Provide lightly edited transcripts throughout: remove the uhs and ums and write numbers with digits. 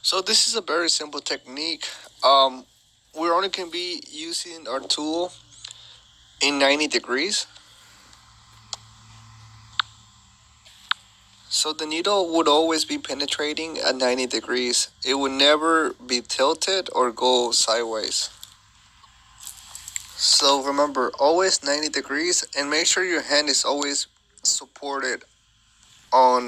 So this is a very simple technique. We're only can be using our tool in 90 degrees. So the needle would always be penetrating at 90 degrees. It would never be tilted or go sideways. So remember, always 90 degrees, and make sure your hand is always supported on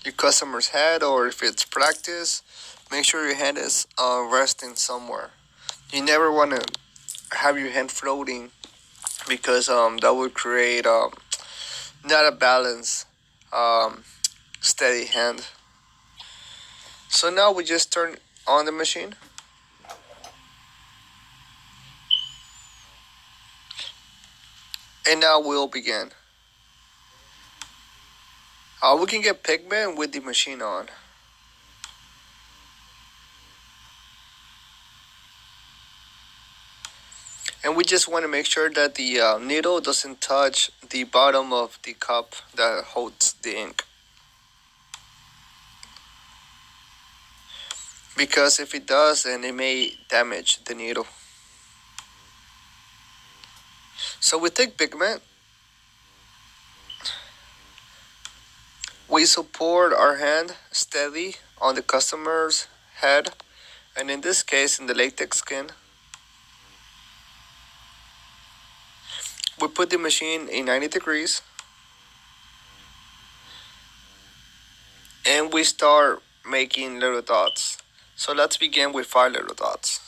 your customer's head, or if it's practice, make sure your hand is resting somewhere. You never want to have your hand floating because that would create not a balance, um, steady hand. So now we just turn on the machine. And now we'll begin. We can get pigment with the machine on. And we just want to make sure that the needle doesn't touch the bottom of the cup that holds the ink. Because if it does, then it may damage the needle. So we take pigment. We support our hand steady on the customer's head, and in this case, in the latex skin. We put the machine in 90 degrees, and we start making little dots. So let's begin with 5 little dots.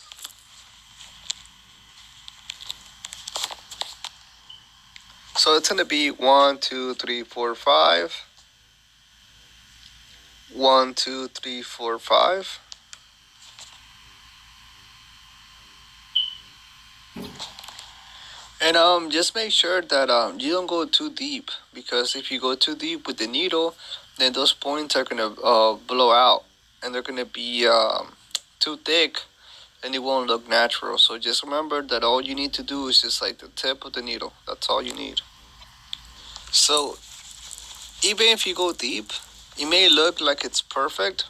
So it's gonna be 1, 2, 3, 4, 5. 1, 2, 3, 4, 5. And just make sure that you don't go too deep, because if you go too deep with the needle, then those points are gonna blow out, and they're gonna be too thick, and it won't look natural. So just remember that all you need to do is just like the tip of the needle. That's all you need. So even if you go deep, it may look like it's perfect,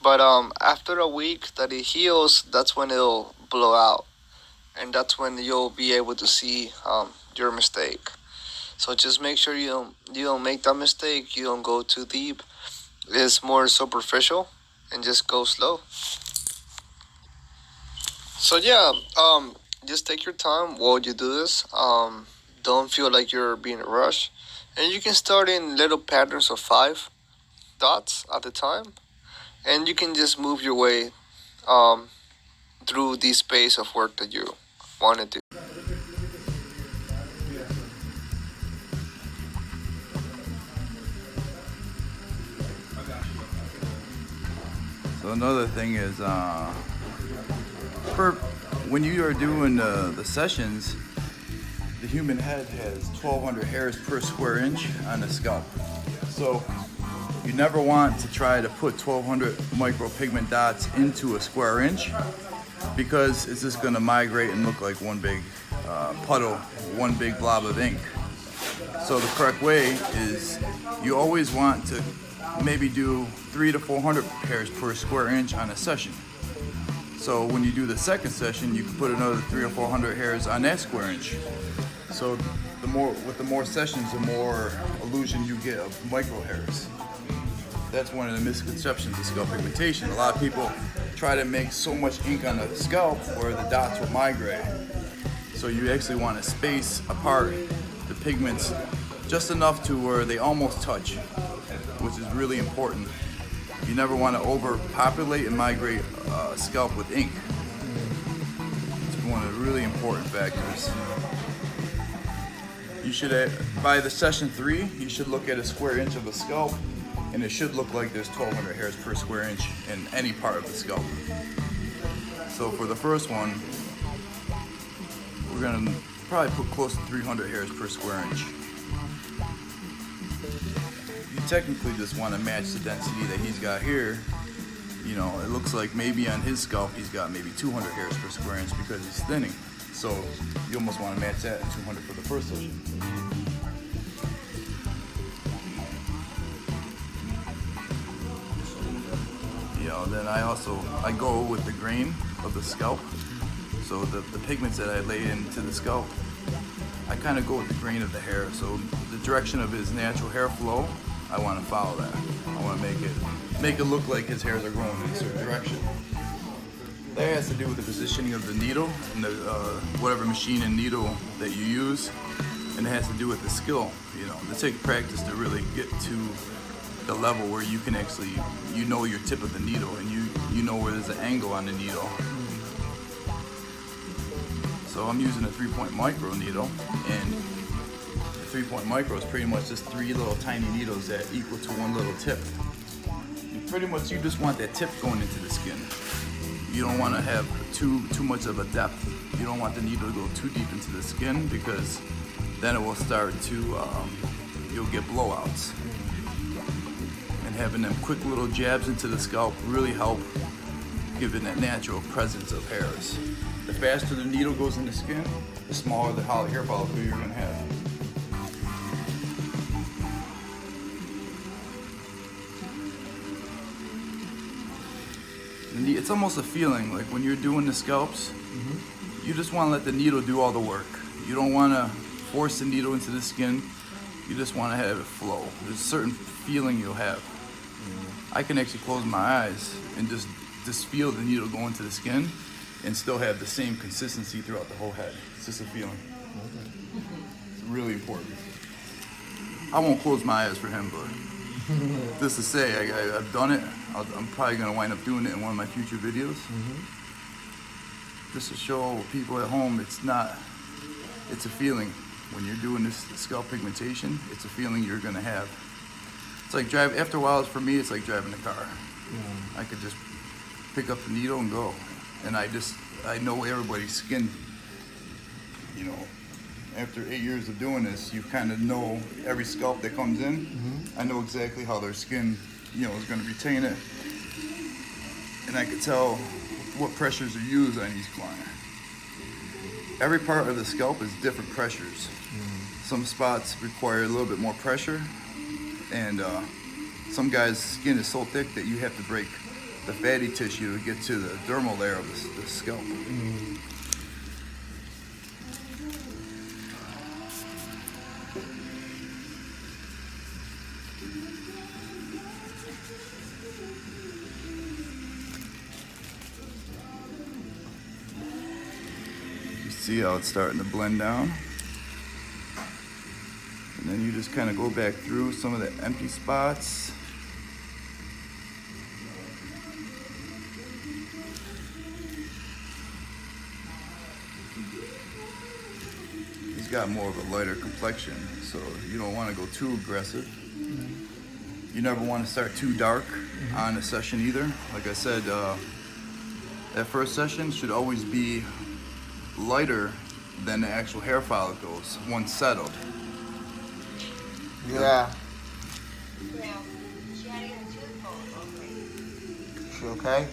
but after a week that it heals, that's when it'll blow out, and that's when you'll be able to see your mistake. So just make sure you don't make that mistake. You don't go too deep. It's more superficial, and just go slow. So yeah, just take your time while you do this. Don't feel like you're being rushed, and you can start in little patterns of 5 dots at a time, and you can just move your way um, through the space of work that you want to do. So another thing is, for when you are doing the sessions, the human head has 1,200 hairs per square inch on the scalp. So you never want to try to put 1,200 micropigment dots into a square inch, because it's just going to migrate and look like one big puddle, one big blob of ink. So the correct way is you always want to maybe do 300 to 400 hairs per square inch on a session. So when you do the second session, you can put another 300 or 400 hairs on that square inch. So with the more sessions, the more illusion you get of micro hairs. That's one of the misconceptions of scalp pigmentation. A lot of people try to make so much ink on the scalp where the dots will migrate. So you actually want to space apart the pigments just enough to where they almost touch, which is really important. You never want to overpopulate and migrate a scalp with ink. It's one of the really important factors. You should, by the session 3, you should look at a square inch of the scalp, and it should look like there's 1,200 hairs per square inch in any part of the scalp. So for the first one, we're gonna probably put close to 300 hairs per square inch. You technically just want to match the density that he's got here. You know, it looks like maybe on his scalp he's got maybe 200 hairs per square inch because he's thinning. So you almost want to match that at 200 for the first session. Yep. then I go with the grain of the scalp. So the pigments that I lay into the scalp, I kind of go with the grain of the hair. So the direction of his natural hair flow, I want to follow that. I want to make it look like his hairs are growing in a certain direction. That has to do with the positioning of the needle and the whatever machine and needle that you use, and it has to do with the skill. You know, it takes practice to really get to the level where you can actually, you know, your tip of the needle, and you know where there's an angle on the needle. So I'm using a 3-point micro needle, and the 3-point micro is pretty much just 3 little tiny needles that equal to 1 little tip. And pretty much you just want that tip going into the skin. You don't want to have too much of a depth. You don't want the needle to go too deep into the skin, because then it will start to, you'll get blowouts. And having them quick little jabs into the scalp really help giving that natural presence of hairs. The faster the needle goes in the skin, the smaller the hair follicle you're going to have. It's almost a feeling, like when you're doing the scalps, you just want to let the needle do all the work. You don't want to force the needle into the skin. You just want to have it flow. There's a certain feeling you'll have. I can actually close my eyes and just feel the needle go into the skin and still have the same consistency throughout the whole head. It's just a feeling. It's really important. I won't close my eyes for him, but just to say, I've done it. I'm probably going to wind up doing it in one of my future videos. Just to show people at home, it's a feeling. When you're doing this scalp pigmentation, it's a feeling you're going to have. It's like after a while, for me, it's like driving a car. I could just pick up the needle and go. And I know everybody's skin, you know, after 8 years of doing this, you kind of know every scalp that comes in. I know exactly how their skin, you know, is going to retain it. And I could tell what pressures are used on each client. Every part of the scalp is different pressures. Some spots require a little bit more pressure, and some guys' skin is so thick that you have to break the fatty tissue to get to the dermal layer of the scalp. You see how it's starting to blend down? And then you just kind of go back through some of the empty spots. He's got more of a lighter complexion, so you don't want to go too aggressive. You never want to start too dark on a session either. Like I said, that first session should always be lighter than the actual hair follicles once settled. Yeah. She okay?